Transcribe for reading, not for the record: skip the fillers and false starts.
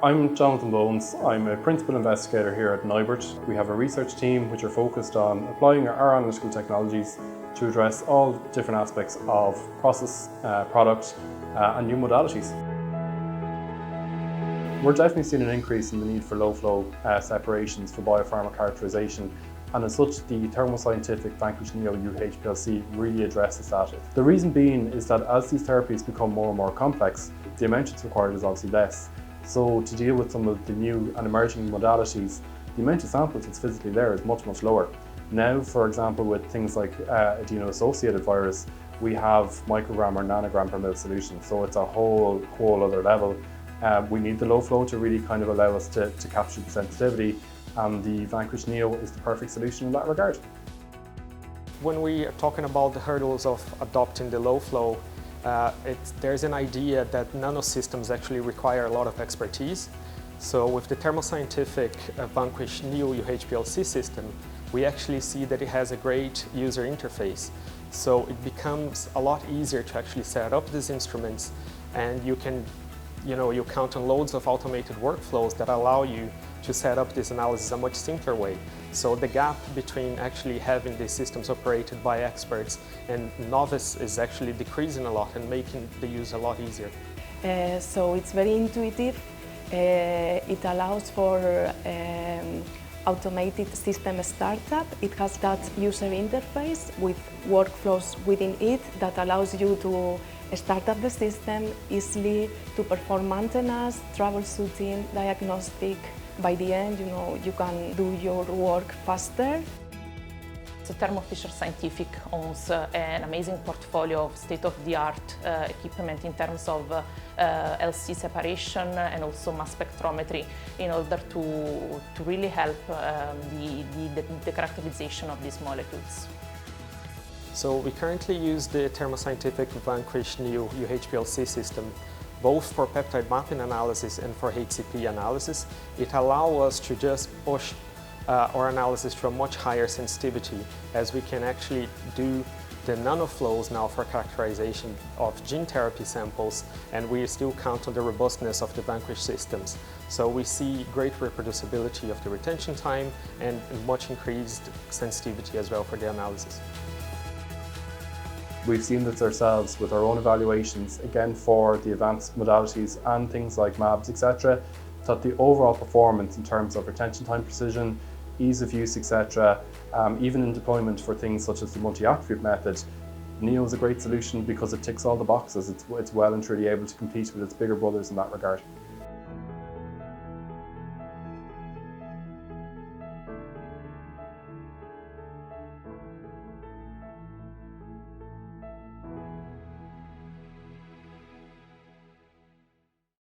I'm Jonathan Bones. I'm a principal investigator here at NIBRT. We have a research team which are focused on applying our analytical technologies to address all different aspects of process, product and new modalities. We're definitely seeing an increase in the need for low-flow separations for biopharma characterization, and as such the Thermo Vanquish Neo UHPLC really addresses that. The reason being is that as these therapies become more and more complex, the amount that's required is obviously less. So to deal with some of the new and emerging modalities, the amount of samples that's physically there is much, much lower. Now, for example, with things like adeno-associated virus, we have microgram or nanogram per mil solution. So it's a whole other level. We need the low flow to really kind of allow us to capture the sensitivity, and the Vanquish Neo is the perfect solution in that regard. When we are talking about the hurdles of adopting the low flow, there's an idea that nanosystems actually require a lot of expertise. So with the Thermo Vanquish Neo UHPLC system, we actually see that it has a great user interface. So it becomes a lot easier to actually set up these instruments, and you count on loads of automated workflows that allow you to set up this analysis a much simpler way. So the gap between actually having these systems operated by experts and novice is actually decreasing a lot and making the use a lot easier. So it's very intuitive. It allows for automated system startup. It has that user interface with workflows within it that allows you to start up the system easily, to perform maintenance, troubleshooting, diagnostic. By the end, you can do your work faster. So Thermo Fisher Scientific owns an amazing portfolio of state-of-the-art equipment in terms of LC separation and also mass spectrometry in order to really help the characterization of these molecules. So we currently use the Thermo Vanquish Neo UHPLC system both for peptide mapping analysis and for HCP analysis. It allows us to just push our analysis to a much higher sensitivity, as we can actually do the nanoflows now for characterization of gene therapy samples, and we still count on the robustness of the Vanquish systems. So we see great reproducibility of the retention time and much increased sensitivity as well for the analysis. We've seen this ourselves with our own evaluations, again for the advanced modalities and things like MABs, etc., that the overall performance in terms of retention time precision, ease of use, etc., even in deployment for things such as the multi-attribute method, Neo is a great solution because it ticks all the boxes. It's well and truly able to compete with its bigger brothers in that regard.